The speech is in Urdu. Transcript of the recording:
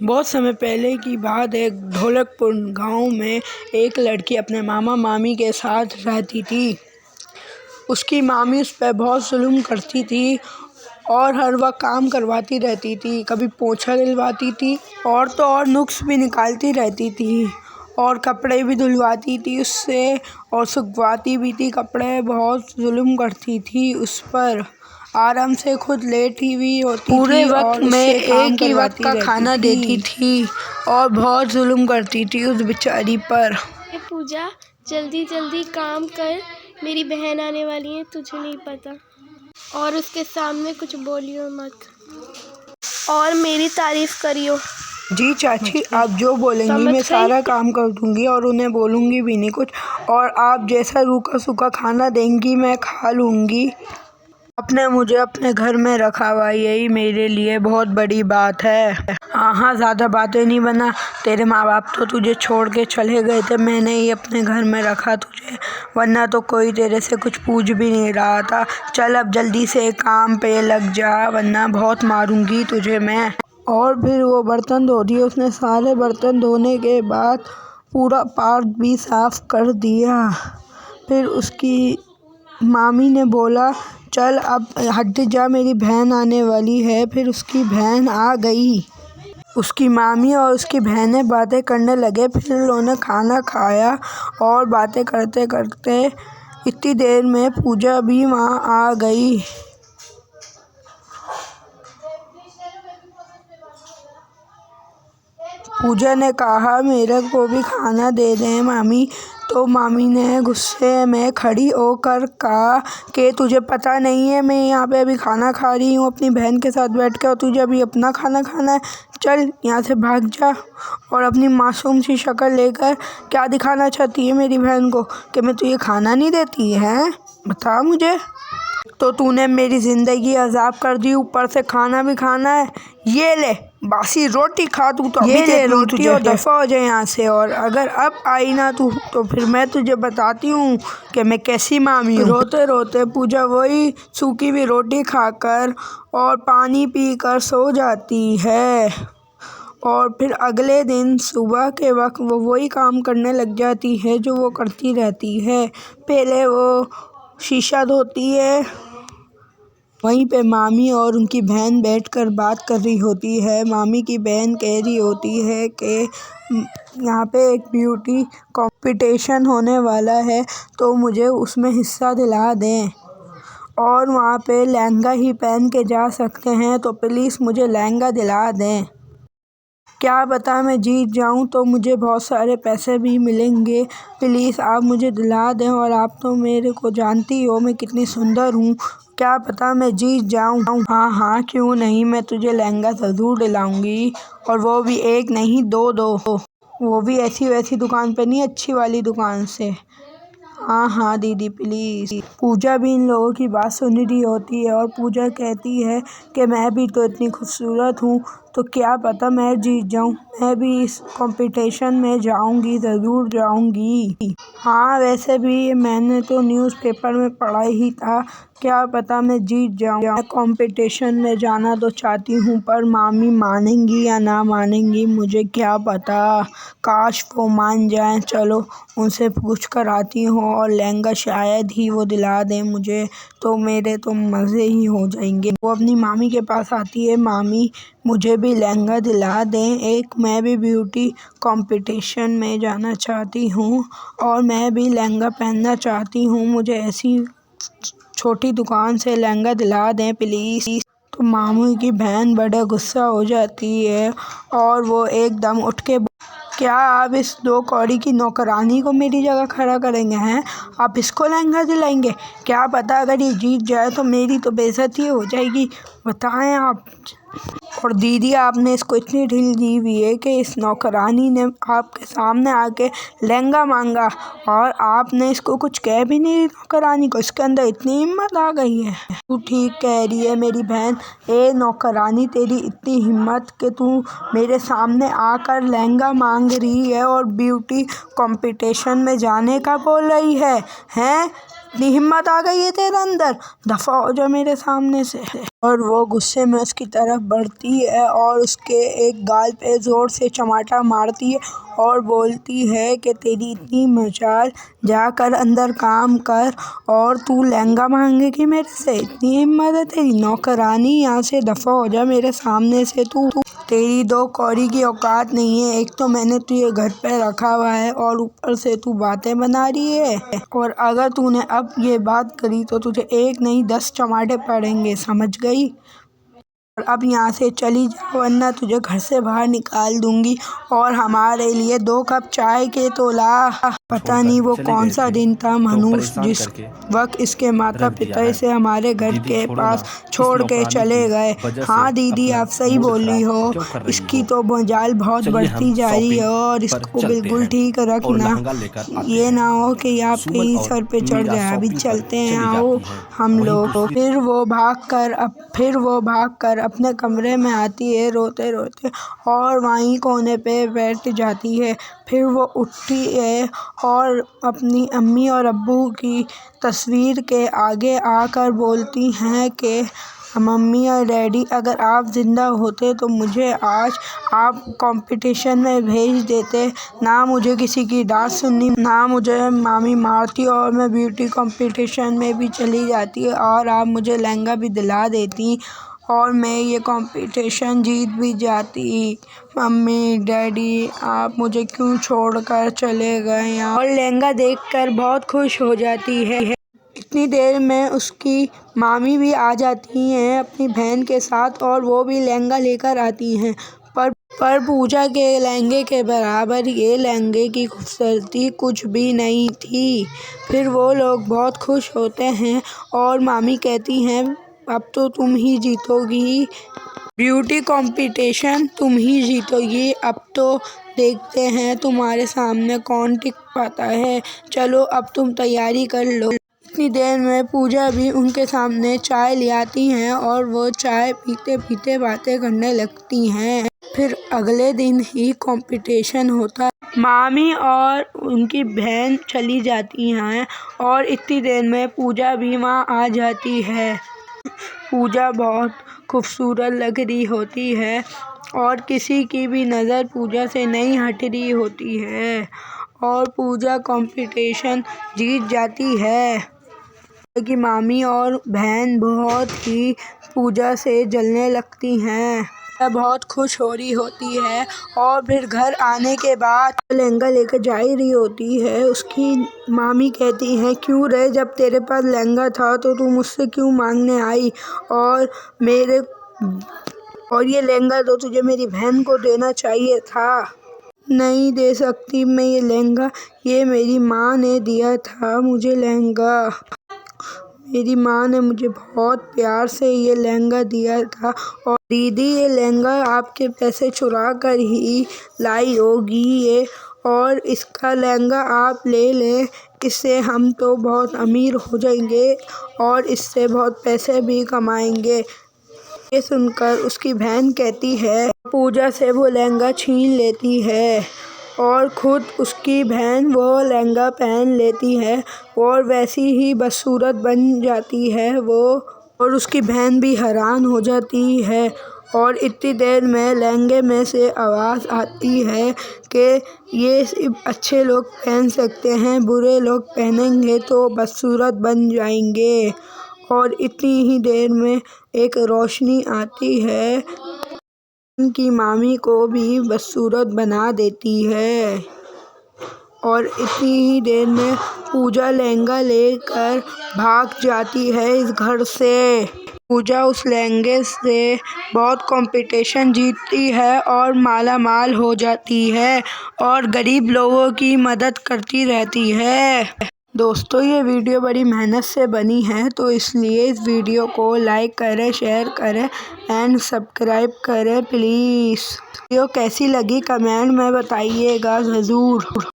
بہت سمے پہلے کی بات ہے، ڈھولک پور گاؤں میں ایک لڑکی اپنے ماما مامی کے ساتھ رہتی تھی۔ اس کی مامی اس پر بہت ظلم کرتی تھی اور ہر وقت کام کرواتی رہتی تھی، کبھی پوچھا دلواتی تھی اور تو اور نکس بھی نکالتی رہتی تھی اور کپڑے بھی دھلواتی تھی اس سے اور سکھواتی بھی تھی کپڑے، بہت ظلم کرتی تھی اس پر۔ آرام سے خود لیٹی ہوئی ہوتی تھی، پورے وقت میں ایک ہی وقت کا کھانا دیتی تھی اور بہت ظلم کرتی تھی اس بیچاری پر۔ پوجا جلدی جلدی کام کر، میری بہن آنے والی ہے، تجھے نہیں پتا، اور اس کے سامنے کچھ بولیو مت اور میری تعریف کریو۔ جی چاچی، آپ جو بولیں گی میں سارا کام کر دوں گی اور انہیں بولوں گی بھی نہیں کچھ، اور آپ جیسا روکھا سوکھا کھانا دیں گی میں کھا لوں گی۔ آپ نے مجھے اپنے گھر میں رکھا ہوا، یہی میرے لیے بہت بڑی بات ہے۔ ہاں، زیادہ باتیں نہیں بنا، تیرے ماں باپ تو تجھے چھوڑ کے چلے گئے تھے، میں نے ہی اپنے گھر میں رکھا تجھے، ورنہ تو کوئی تیرے سے کچھ پوچھ بھی نہیں رہا تھا۔ چل اب جلدی سے کام پہ لگ جا، ورنہ بہت ماروں گی تجھے میں۔ اور پھر وہ برتن دھو دیے، اس نے سارے برتن دھونے کے بعد پورا پارک بھی صاف کر دیا۔ پھر اس کی مامی نے بولا چل اب ہٹ جا، میری بہن آنے والی ہے۔ پھر اس کی بہن آ گئی، اس کی مامی اور اس کی بہنیں باتیں کرنے لگے، پھر انہوں نے کھانا کھایا اور باتیں کرتے کرتے اتنی دیر میں پوجا بھی وہاں آ گئی۔ پوجا نے کہا میرے کو بھی کھانا دے دیں مامی، تو مامی نے غصے میں کھڑی ہو کر کہا کہ تجھے پتہ نہیں ہے میں یہاں پہ ابھی کھانا کھا رہی ہوں اپنی بہن کے ساتھ بیٹھ کے، اور تجھے ابھی اپنا کھانا کھانا ہے؟ چل یہاں سے بھاگ جا۔ اور اپنی معصوم سی شکل لے کر کیا دکھانا چاہتی ہے میری بہن کو کہ میں تجھے کھانا نہیں دیتی ہے؟ بتا مجھے۔ تو نے میری زندگی عذاب کر دی، اوپر سے کھانا بھی کھانا ہے؟ یہ لے باسی روٹی کھا، تو ابھی لے روٹی اور دفعہ ہو جائے یہاں سے، اور اگر اب آئی نا تو پھر میں تجھے بتاتی ہوں کہ میں کیسی مامی ہوں۔ روتے روتے پوجا وہی سوکھی ہوئی روٹی کھا کر اور پانی پی کر سو جاتی ہے، اور پھر اگلے دن صبح کے وقت وہ وہی کام کرنے لگ جاتی ہے جو وہ کرتی رہتی ہے۔ پہلے وہ شیشہ دھوتی ہے، وہیں پہ مامی اور ان کی بہن بیٹھ کر بات کر رہی ہوتی ہے۔ مامی کی بہن کہہ رہی ہوتی ہے کہ یہاں پہ ایک بیوٹی کمپٹیشن ہونے والا ہے تو مجھے اس میں حصہ دلا دیں، اور وہاں پہ لہنگا ہی پہن کے جا سکتے ہیں، تو پلیز مجھے لہنگا دلا دیں۔ کیا پتہ میں جیت جاؤں تو مجھے بہت سارے پیسے بھی ملیں گے، پلیز آپ مجھے دلا دیں، اور آپ تو میرے کو جانتی ہو میں کتنی سندر ہوں، کیا پتہ میں جیت جاؤں۔ ہاں کیوں نہیں، میں تجھے لہنگا ضرور دلاؤں گی، اور وہ بھی ایک نہیں دو، وہ بھی ایسی ویسی دکان پہ نہیں، اچھی والی دکان سے۔ ہاں دیدی پلیز۔ پوجا بھی ان لوگوں کی بات سن رہی ہوتی ہے، اور پوجا کہتی ہے کہ میں بھی تو اتنی خوبصورت ہوں، تو کیا پتہ میں جیت جاؤں، میں بھی اس کمپٹیشن میں جاؤں گی، ضرور جاؤں گی۔ ہاں ویسے بھی میں نے تو نیوز پیپر میں پڑھا ہی تھا، کیا پتہ میں جیت جاؤں۔ میں کمپٹیشن میں جانا تو چاہتی ہوں، پر مامی مانیں گی یا نہ مانیں گی مجھے کیا پتہ، کاش وہ مان جائیں۔ چلو ان سے پوچھ کر آتی ہوں، اور لہنگا شاید ہی وہ دلا دیں مجھے، تو میرے تو مزے ہی ہو جائیں گے۔ وہ اپنی مامی کے پاس آتی ہے، مامی مجھے بھی لہنگا دلا دیں ایک، میں بھی بیوٹی کمپٹیشن میں جانا چاہتی ہوں اور میں بھی لہنگا پہننا چاہتی ہوں، مجھے ایسی چھوٹی دکان سے لہنگا دلا دیں پلیز۔ تو ماموں کی بہن بڑے غصہ ہو جاتی ہے، اور وہ ایک دم اٹھ کے کیا آپ اس 2 کوڑی کی نوکرانی کو میری جگہ کھڑا کریں گے ہیں؟ آپ اس کو لہنگا دلائیں گے؟ کیا پتہ اگر یہ جیت جائے تو میری تو بے عزتی ہو جائے گی، بتائیں آپ۔ اور دیدی آپ نے اس کو اتنی ڈھیل دی ہوئی ہے کہ اس نوکرانی نے آپ کے سامنے آ کے لہنگا مانگا، اور آپ نے اس کو کچھ کہہ بھی نہیں، نوکرانی کو، اس کے اندر اتنی ہمت آ گئی ہے۔ تو ٹھیک کہہ رہی ہے میری بہن، اے نوکرانی تیری اتنی ہمت کہ تو میرے سامنے آ کر لہنگا مانگ رہی ہے اور بیوٹی کمپٹیشن میں جانے کا بول رہی ہے، اتنی ہمت آ گئی ہے تیرے اندر، دفعہ ہو جا میرے سامنے سے۔ اور وہ غصے میں اس کی طرف بڑھتی ہے اور اس کے ایک گال پہ زور سے چماٹا مارتی ہے اور بولتی ہے کہ تیری اتنی مجال، جا کر اندر کام کر اور تو لہنگا مانگے گی میرے سے، اتنی ہمت ہے تیری، نوکرانی، یہاں سے دفع ہو جا میرے سامنے سے، تو تیری دو کوڑی کی اوقات نہیں ہے، ایک تو میں نے تجھے گھر پہ رکھا ہوا ہے اور اوپر سے تو باتیں بنا رہی ہے، اور اگر تو نے اب یہ بات کری تو تجھے ایک نہیں 10 چماٹے پڑیں گے، سمجھ گئی؟ اور اب یہاں سے چلی جا ورنہ تجھے گھر سے باہر نکال دوں گی، اور ہمارے لیے 2 کپ چائے کے تو لا۔ پتہ نہیں وہ کون سا دن تھا منوش جس وقت اس کے ماتا پتا اسے ہمارے گھر کے پاس چھوڑ کے چلے گئے۔ ہاں دیدی آپ صحیح بولی ہو، اس کی تو مجال بہت بڑھتی جا رہی ہے اور اس کو بالکل ٹھیک رکھنا، یہ نہ ہو کہ یہ آپ کے ہی سر پہ چڑھ جائے۔ ابھی چلتے ہیں، آؤ ہم لوگ۔ پھر وہ بھاگ کر اپنے کمرے میں آتی ہے روتے روتے اور وہیں کونے پہ بیٹھ جاتی ہے۔ پھر وہ اٹھتی ہے اور اپنی امی اور ابو کی تصویر کے آگے آ کر بولتی ہیں کہ ممی اور ڈیڈی اگر آپ زندہ ہوتے تو مجھے آج آپ کمپٹیشن میں بھیج دیتے، نہ مجھے کسی کی ڈانٹ سننی، نہ مجھے مامی مارتی اور میں بیوٹی کمپٹیشن میں بھی چلی جاتی اور آپ مجھے لہنگا بھی دلا دیتی اور میں یہ کمپٹیشن جیت بھی جاتی۔ ممی ڈیڈی آپ مجھے کیوں چھوڑ کر چلے گئے؟ اور لہنگا دیکھ کر بہت خوش ہو جاتی ہے۔ اتنی دیر میں اس کی مامی بھی آ جاتی ہیں اپنی بہن کے ساتھ اور وہ بھی لہنگا لے کر آتی ہیں، پر پوجا کے لہنگے کے برابر یہ لہنگے کی خوبصورتی کچھ بھی نہیں تھی۔ پھر وہ لوگ بہت خوش ہوتے ہیں اور مامی کہتی ہیں اب تو تم ہی جیتو گی بیوٹی کمپٹیشن، تم ہی جیتو گی، اب تو دیکھتے ہیں تمہارے سامنے کون ٹک پاتا ہے، چلو اب تم تیاری کر لو۔ اتنی دیر میں پوجا بھی ان کے سامنے چائے لے آتی ہیں اور وہ چائے پیتے پیتے باتیں کرنے لگتی ہیں۔ پھر اگلے دن ہی کمپٹیشن ہوتا ہے۔ مامی اور ان کی بہن چلی جاتی ہیں اور اتنی دیر میں پوجا بھی وہاں آ جاتی ہے۔ پوجا بہت خوبصورت لگ رہی ہوتی ہے اور کسی کی بھی نظر پوجا سے نہیں ہٹ رہی ہوتی ہے اور پوجا کمپٹیشن جیت جاتی ہے۔ پوجا کی مامی اور بہن بہت ہی پوجا سے جلنے لگتی ہیں۔ پوجا بہت خوش ہو رہی ہوتی ہے اور پھر گھر آنے کے بعد لہنگا لے کر جا رہی ہوتی ہے۔ اس کی مامی کہتی ہیں کیوں رے، جب تیرے پاس لہنگا تھا تو مجھ سے کیوں مانگنے آئی، اور یہ لہنگا تو تجھے میری بہن کو دینا چاہیے تھا۔ نہیں دے سکتی میں یہ لہنگا، یہ میری ماں نے دیا تھا مجھے لہنگا، میری ماں نے مجھے بہت پیار سے یہ لہنگا دیا تھا، اور دیدی یہ لہنگا آپ کے پیسے چرا کر ہی لائی ہوگی اور اس کا لہنگا آپ لے لیں، اس سے ہم تو بہت امیر ہو جائیں گے اور اس سے بہت پیسے بھی کمائیں گے۔ یہ سن کر اس کی بہن کہتی ہے، پوجا سے وہ لہنگا چھین لیتی ہے اور خود اس کی بہن وہ لہنگا پہن لیتی ہے اور ویسی ہی بدصورت بن جاتی ہے وہ، اور اس کی بہن بھی حیران ہو جاتی ہے۔ اور اتنی دیر میں لہنگے میں سے آواز آتی ہے کہ یہ صرف اچھے لوگ پہن سکتے ہیں، برے لوگ پہنیں گے تو بدصورت بن جائیں گے، اور اتنی ہی دیر میں ایک روشنی آتی ہے ان کی مامی کو بھی بدصورت بنا دیتی ہے، اور اتنی ہی دیر میں پوجا لہنگا لے کر بھاگ جاتی ہے اس گھر سے۔ پوجا اس لہنگے سے بہت کمپٹیشن جیتتی ہے اور مالا مال ہو جاتی ہے اور غریب لوگوں کی مدد کرتی رہتی ہے۔ دوستو یہ ویڈیو بڑی محنت سے بنی ہے تو اس لیے اس ویڈیو کو لائک کریں، شیئر کریں اینڈ سبسکرائب کریں پلیز۔ ویڈیو کیسی لگی کمنٹ میں بتائیے گا ضرور۔